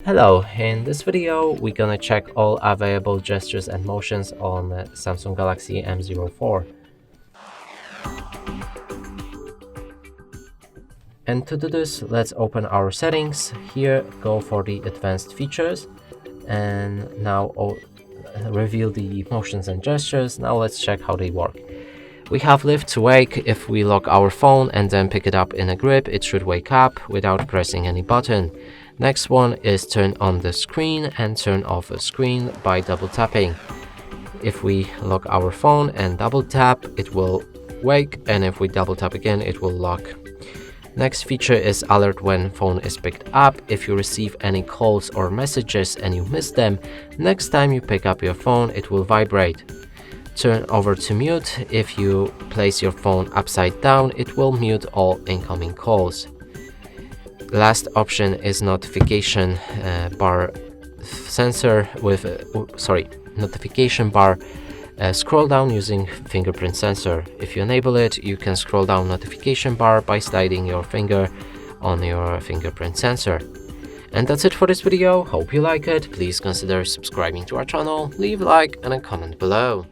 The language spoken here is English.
Hello, in this video we're gonna check all available gestures and motions on Samsung Galaxy M04. And to do this, let's open our settings. Here, go for the advanced features, and now reveal the motions and gestures. Now let's check how they work. We have lift to wake. If we lock our phone and then pick it up in a grip, it should wake up without pressing any button. Next one is turn on the screen and turn off the screen by double tapping. If we lock our phone and double tap, it will wake, and if we double tap again, it will lock. Next feature is alert when phone is picked up. If you receive any calls or messages and you miss them, next time you pick up your phone, it will vibrate. Turn over to mute. If you place your phone upside down, it will mute all incoming calls. Last option is notification bar sensor with notification bar. Scroll down using fingerprint sensor. If you enable it, you can scroll down notification bar by sliding your finger on your fingerprint sensor. And that's it for this video. Hope you like it. Please consider subscribing to our channel, leave a like and a comment below.